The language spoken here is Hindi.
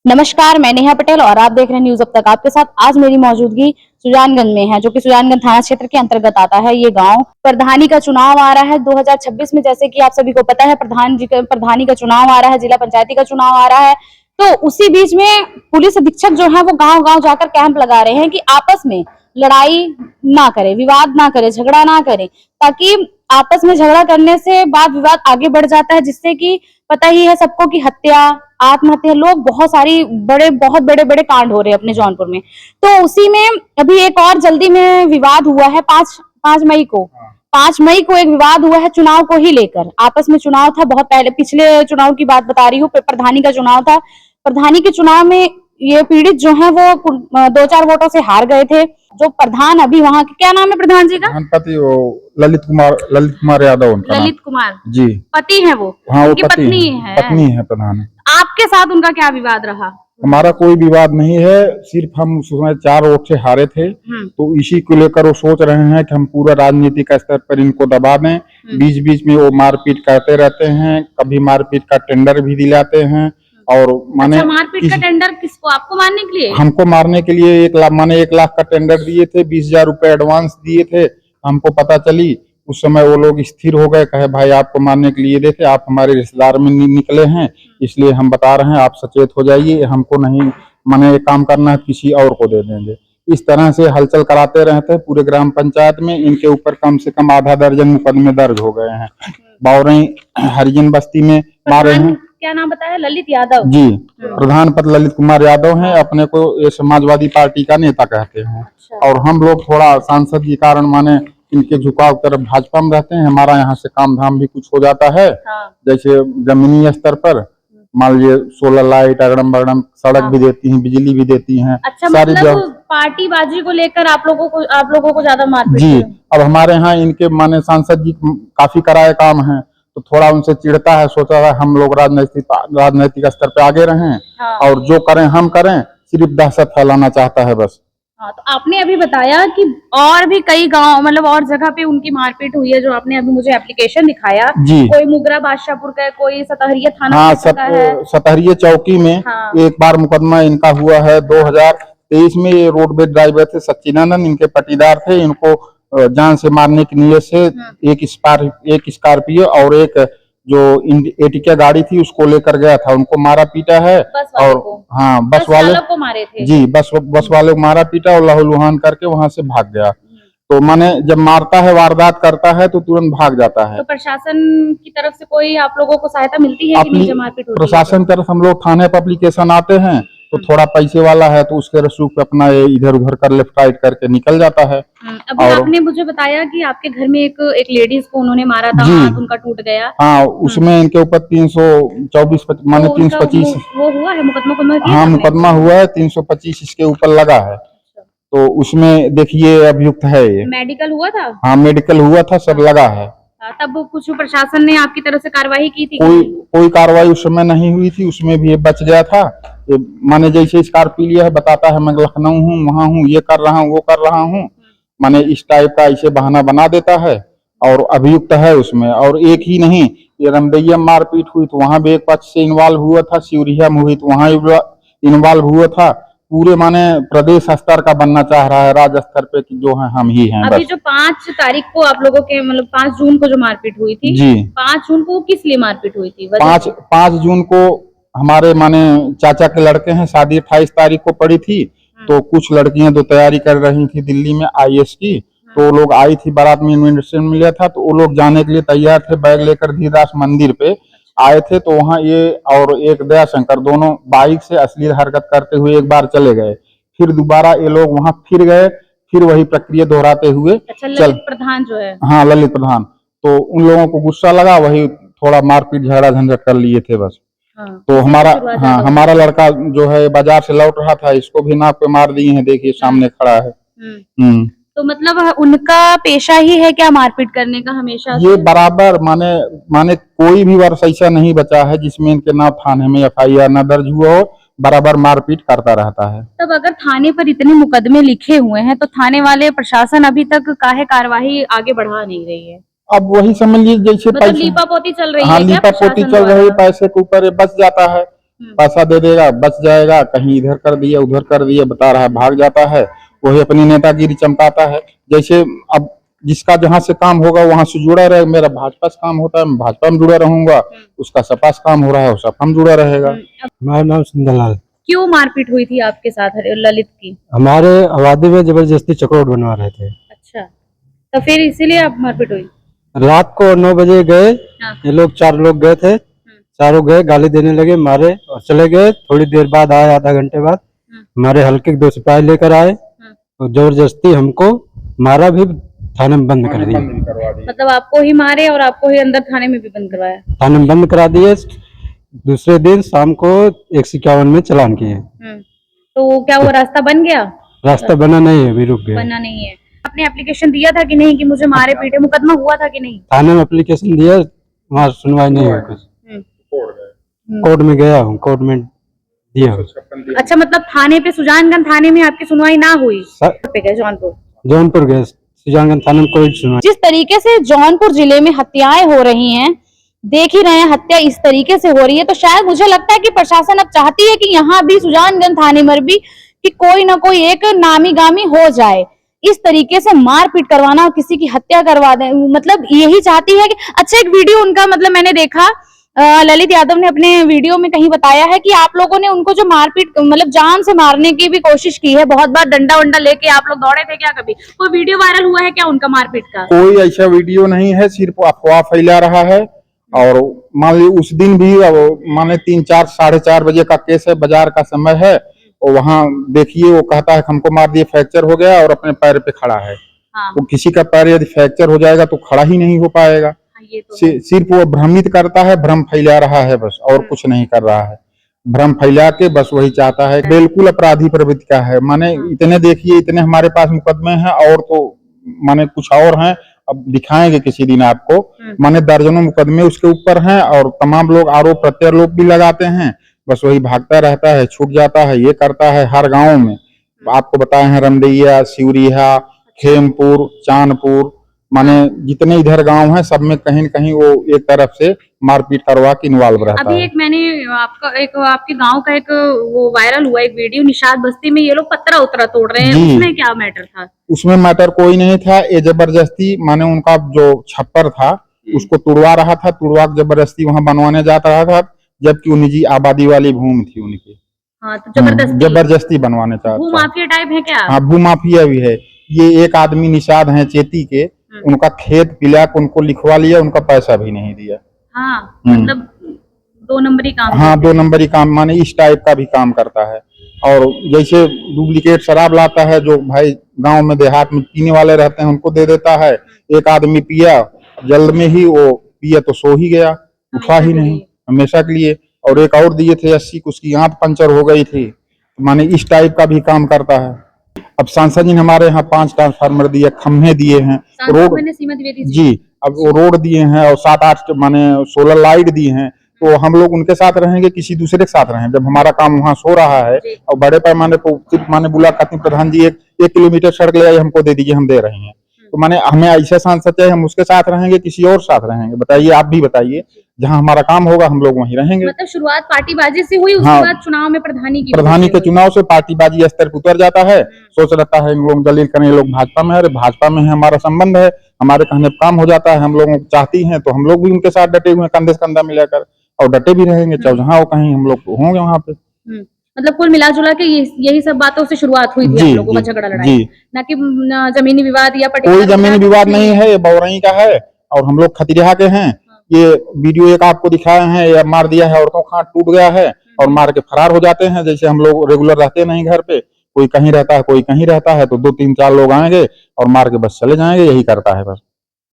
नमस्कार, मैं नेहा पटेल और आप देख रहे हैं न्यूज अब तक। आपके साथ आज मेरी मौजूदगी सुजानगंज में है, जो कि सुजानगंज थाना क्षेत्र के अंतर्गत आता है। ये गांव प्रधानी का चुनाव आ रहा है 2026 में, जैसे कि आप सभी को पता है। प्रधानी का चुनाव आ रहा है, जिला पंचायती का चुनाव आ रहा है। तो उसी बीच में पुलिस अधीक्षक जो है वो गाँव गाँव जाकर कैंप लगा रहे हैं कि आपस में लड़ाई ना करे, विवाद ना करे, झगड़ा ना करे, ताकि आपस में झगड़ा करने से वाद विवाद आगे बढ़ जाता है, जिससे कि पता ही है सबको कि हत्या, आत्महत्या, लोग बहुत बड़े बड़े कांड हो रहे हैं अपने जौनपुर में। तो उसी में अभी एक और जल्दी में विवाद हुआ है 5 मई को। 5 मई को एक विवाद हुआ है चुनाव को ही लेकर। आपस में चुनाव था, बहुत पहले, पिछले चुनाव की बात बता रही हूँ। प्रधानी का चुनाव था। प्रधानी के चुनाव में ये पीड़ित जो है वो 2-4 वोटों से हार गए थे। जो प्रधान अभी वहाँ के, क्या नाम है प्रधान जी का? पति वो ललित कुमार यादव उनका ललित कुमार जी, पति है वो। हाँ, उनकी वो पत्नी है प्रधान। आपके साथ उनका क्या विवाद रहा? हमारा कोई विवाद नहीं है, सिर्फ हम उसमें 4 वोट से हारे थे। तो इसी को लेकर वो सोच रहे हैं कि हम पूरा राजनीतिक स्तर पर इनको दबा दें। बीच बीच में वो मारपीट करते रहते हैं, कभी मारपीट का टेंडर भी दिलाते हैं। और माने मारपीट का टेंडर किसको? आपको मारने के लिए? हमको मारने के लिए 1 लाख का टेंडर दिए थे, 20,000 रुपए एडवांस दिए थे। हमको पता चली उस समय, वो लोग स्थिर हो गए, कहे भाई आपको मारने के लिए देखे, आप हमारे रिश्तेदार में निकले हैं, इसलिए हम बता रहे हैं, आप सचेत हो जाइए, हमको नहीं माने ये काम करना है, किसी और को दे देंगे। इस तरह से हलचल कराते रहते हैं पूरे ग्राम पंचायत में। इनके ऊपर कम से कम आधा दर्जन मुकदमे दर्ज हो गए हैं। बावरई हरिजन बस्ती में मारे हैं। क्या नाम बताया? ललित यादव जी, प्रधान पद ललित कुमार यादव हैं। अपने को ये समाजवादी पार्टी का नेता कहते हैं। और हम लोग थोड़ा सांसद के कारण माने इनके झुकाव तरफ भाजपा में रहते हैं। हमारा यहाँ से काम धाम भी कुछ हो जाता है। जैसे जमीनी स्तर पर मान लीजिए सोलर लाइट, अगड़म बगड़म, सड़क भी देती हैं, बिजली भी देती हैं। अच्छा, सारी मतलब पार्टी बाजी को लेकर आप लोगों को ज्यादा मारपीट? जी, अब हमारे यहाँ इनके माने सांसद जी काफी कराए काम है, तो थोड़ा उनसे चिढ़ता है। सोचा है हम लोग राजनीतिक स्तर पे आगे रहें। और जो करें हम करें, सिर्फ दहशत फैलाना चाहता है बस। हाँ, तो आपने अभी बताया कि और भी कई गांव, मतलब और जगह पे उनकी मारपीट हुई है, जो आपने अभी मुझे एप्लीकेशन दिखाया। कोई मुगरा बादशाहपुर का है, कोई सतहरिया थाना का है। सतहरिया चौकी में एक बार मुकदमा इनका हुआ है 2023 में। ये रोडवेज ड्राइवर थे, सच्चिदानंद इनके पटीदार थे। इनको जान से मारने की नीयत से एक स्कॉर्पियो और एक जो एटिका गाड़ी थी उसको लेकर गया था। उनको मारा पीटा है। और हाँ, बस वाले को मारे थे जी। बस वाले को मारा पीटा और लहूलुहान करके वहां से भाग गया। तो माने जब मारता है, वारदात करता है, तो तुरंत भाग जाता है। तो प्रशासन की तरफ से कोई आप लोगों को सहायता मिलती है कि नहीं? मारपीट होती है प्रशासन तरफ हम लोग थाने पर एप्लीकेशन आते हैं, तो थोड़ा पैसे वाला है तो उसके रसूख पे अपना इधर उधर कर लेफ्ट राइट करके निकल जाता है। अभी आपने मुझे बताया कि आपके घर में एक लेडीज को उन्होंने मारा था, हाथ उनका टूट गया। हाँ, उसमें इनके ऊपर 324 माने 325 वो हुआ है मुकदमा? हाँ, मुकदमा हुआ है। 325 इसके ऊपर लगा है। तो उसमें देखिए अभियुक्त है ये। मेडिकल हुआ था? हाँ, मेडिकल हुआ था, सब लगा है। तब कुछ प्रशासन ने आपकी तरफ से कार्रवाई की थी? कोई कार्रवाई उस समय नहीं हुई थी। उसमें भी ये बच गया था। माने जैसे स्कॉर्पियो लिया है, बताता है मैं लखनऊ हूँ, वहां हूँ, ये कर रहा हूँ, वो कर रहा हूँ, माने इस टाइप का ऐसे बहाना बना देता है। और अभियुक्त है उसमें। और एक ही नहीं, ये रमदैया मारपीट हुई तो वहां भी एक पक्ष से इन्वॉल्व हुआ था। सिवरिया में हुई तो वहां इन्वॉल्व हुआ था। पूरे माने प्रदेश स्तर का बनना चाह रहा है, राज्य स्तर पे कि जो है हम ही हैं। अभी जो 5 तारीख को आप लोगों के, मतलब 5 जून को जो मारपीट हुई थी जी, 5 जून को किस लिए मारपीट हुई थी? 5 जून को हमारे माने चाचा के लड़के हैं, शादी 28 तारीख को पड़ी थी। तो कुछ लड़कियां जो तैयारी कर रही थी दिल्ली में IAS की, तो वो लोग आई थी, बारात में इन्विटेशन मिला था, तो वो लोग जाने के लिए तैयार थे। बैग लेकर धीरदास मंदिर पे आए थे, तो वहाँ ये और एक दया शंकर दोनों बाइक से अश्लील हरकत करते हुए एक बार चले गए। फिर दोबारा ये लोग वहाँ फिर गए, फिर वही प्रक्रिया दोहराते हुए ललित प्रधान जो है, हाँ, ललित प्रधान, तो उन लोगों को गुस्सा लगा, वही थोड़ा मारपीट झगड़ा झंझट कर लिए थे बस। तो हमारा लड़का जो है बाजार से लौट रहा था, इसको भी नाक पे मार दिए हैं, देखिए सामने खड़ा है। तो मतलब उनका पेशा ही है क्या मारपीट करने का हमेशा? ये बराबर माने कोई भी वर्ष ऐसा नहीं बचा है जिसमें इनके नाम थाने में FIR न दर्ज हुआ हो। बराबर मारपीट करता रहता है। तब अगर थाने पर इतने मुकदमे लिखे हुए हैं, तो थाने वाले प्रशासन अभी तक काहे कार्यवाही आगे बढ़ा नहीं रही है? अब वही समझ लीजिए जैसे मतलब लीपापोती चल रही है। हाँ, लीपापोती चल रही है, पैसे के ऊपर बच जाता है। पैसा दे देगा, बच जाएगा, कहीं इधर कर दिया उधर कर दिया बता रहा है, भाग जाता है, वही अपनी नेतागिरी चमकाता है। जैसे अब जिसका जहां से काम होगा वहां से जुड़ा रहे, मेरा भाजपा से काम होता है मैं भाजपा में जुड़ा रहूंगा, उसका सपा से काम हो रहा है वो सपा में जुड़ा रहेगा। हमारा नाम सुंदरलाल। क्यों मारपीट हुई थी आपके साथ ललित की? हमारे आबादी में जबरदस्ती चक्रोट बनवा रहे थे। अच्छा, तो फिर इसीलिए आप मारपीट हुई? रात को 9 बजे गए, हाँ। ये लोग 4 लोग गए थे, चारों गए, गाली देने लगे, मारे और चले गए। थोड़ी देर बाद आए, आधा घंटे बाद हमारे हल्के के 2 सिपाही लेकर आए और जबरदस्ती हमको मारा, भी थाने में बंद कर दिया। मतलब आपको ही मारे और आपको ही अंदर थाने में भी बंद करवाया? थाने में बंद करा दिए। दूसरे दिन शाम को 151 में चालान किए। तो क्या वो रास्ता बन गया? रास्ता बना नहीं है, अभी रुक गया। बना नहीं है। आपने एप्लीकेशन दिया था कि नहीं कि मुझे मारे पीटे, मुकदमा हुआ था कि नहीं? थाने में एप्लीकेशन दिया, वहाँ सुनवाई नहीं हुई कुछ। कोर्ट में गया हूँ, कोर्ट में दिया। अच्छा, मतलब थाने पे, सुजानगंज थाने में आपकी सुनवाई ना हुई? पे गए जौनपुर गए, सुजानगंज थाने में कोई सुनवाई। जिस तरीके से जौनपुर जिले में हत्याएं हो रही हैं, देख ही रहे हैं, हत्या इस तरीके से हो रही है, तो शायद मुझे लगता है कि प्रशासन अब चाहती है कि यहाँ भी सुजानगंज थाने में भी कि कोई ना कोई एक नामी गामी हो जाए। इस तरीके से मारपीट करवाना और किसी की हत्या करवा दे, मतलब यही चाहती है कि अच्छा, एक वीडियो उनका, मतलब मैंने देखा ललित यादव ने अपने वीडियो में कहीं बताया है कि आप लोगों ने उनको जो मारपीट, मतलब जान से मारने की भी कोशिश की है, बहुत बार डंडा वंडा लेके आप लोग दौड़े थे क्या? कभी कोई वीडियो वायरल हुआ है क्या उनका मारपीट का? कोई ऐसा वीडियो नहीं है, सिर्फ अफवाह फैला रहा है। और मान ली उस दिन भी माने 3-4 साढ़े 4 बजे का केस है, बाजार का समय है, और वहाँ देखिए वो कहता है हमको मार दिए, फ्रैक्चर हो गया और अपने पैर पे खड़ा है। हाँ। तो किसी का पैर यदि फ्रैक्चर हो जाएगा तो खड़ा ही नहीं हो पाएगा। ये तो सिर्फ वो भ्रमित करता है, भ्रम फैला रहा है बस, और कुछ नहीं कर रहा है। भ्रम फैला के बस वही चाहता है। बिल्कुल अपराधी प्रवृत्ति का है। माने इतने देखिए, इतने हमारे पास मुकदमे हैं, और तो माने कुछ और हैं, अब दिखाएंगे किसी दिन आपको। माने दर्जनों मुकदमे उसके ऊपर हैं, और तमाम लोग आरोप प्रत्यारोप भी लगाते हैं, बस वही भागता रहता है, छूट जाता है, ये करता है हर गांव में। आपको बताए हैं रमदैया, सिवरिया, खेमपुर, चांदपुर, माने जितने इधर गांव हैं सब में कहीं न कहीं वो एक तरफ से मारपीट करवा के इन्वॉल्व रहता है। अभी एक मैंने आपके गांव का एक वो वायरल हुआ एक वीडियो, निषाद बस्ती में ये लोग पत्थर उतरा तोड़ रहे हैं, उसमें क्या मैटर था? उसमें मैटर कोई नहीं था, ये जबरदस्ती, माने उनका जो छप्पर था उसको तुड़वा रहा था, तुड़वा जबरदस्ती वहाँ बनवाने जाता रहा था, जबकि वो निजी आबादी वाली भूमि थी उनकी। हाँ, तो जबरदस्ती बनवाने चाहता। भू माफिया टाइप है क्या? हाँ, भू माफिया भी है। ये एक आदमी निषाद है चेती के, उनका खेत पिला के उनको लिखवा लिया, उनका पैसा भी नहीं दिया। हाँ, मतलब 2 नंबरी काम। हाँ, 2 नंबरी काम, माने इस टाइप का भी काम करता है। और जैसे डुप्लीकेट शराब लाता है, जो भाई गांव में देहात में पीने वाले रहते हैं उनको दे देता है। एक आदमी पिया, जल्द में ही वो पिया तो सो ही गया, उठा ही नहीं हमेशा के लिए। और एक और दिए थे 80, उसकी आंख पंचर हो गई थी, माने इस टाइप का भी काम करता है। अब सांसद जी ने हमारे यहाँ 5 ट्रांसफार्मर दिए, खम्भे दिए हैं, रोड जी, अब वो रोड दिए हैं, और 7-8 माने सोलर लाइट दिए हैं। तो हम लोग उनके साथ रहेंगे, किसी दूसरे के साथ रहें? जब हमारा काम वहाँ सो रहा है और बड़े पैमाने पर सिर्फ माने बुला कहते हैं प्रधान जी 1 किलोमीटर सड़क ले आइए, हमको दे दीजिए, हम दे रहे हैं। तो माने हमें ऐसे सांसद चाहिए, हम उसके साथ रहेंगे, किसी और साथ रहेंगे? बताइए, आप भी बताइए। जहाँ हमारा काम होगा हम लोग वहीं रहेंगे। मतलब शुरुआत पार्टीबाजी से हुई, उसके बाद चुनाव में प्रधानी के चुनाव से पार्टीबाजी स्तर पर उतर जाता है। सोच रहता है इन लोग दलील करें, लोग भाजपा में है, अरे भाजपा में है, हमारा संबंध है, हमारे कहने पर काम हो जाता है, हम लोगों को चाहती हैं तो हम लोग भी उनके साथ डटे हुए हैं, कंधे से कंधा मिलाकर, और डटे भी रहेंगे, चाहे जहाँ वो कहीं हम लोग होंगे वहाँ पे। मतलब कुल मिला जुला के यही सब बातों से शुरुआत हुई थी आप लोगों का झगड़ा लड़ाई, ना कि जमीनी विवाद या कोई जमीनी विवाद नहीं है। ये बौरई का है, और हम लोग खतिरिया के हैं। ये वीडियो एक आपको दिखाए हैं, या मार दिया है, औरतों का हाथ टूट गया है और मार के फरार हो जाते हैं। जैसे हम लोग रेगुलर रहते नहीं घर पे, कोई कहीं रहता है, कोई कहीं रहता है, तो 2-3-4 लोग आएंगे और मार के बस चले जाएंगे, यही करता है बस।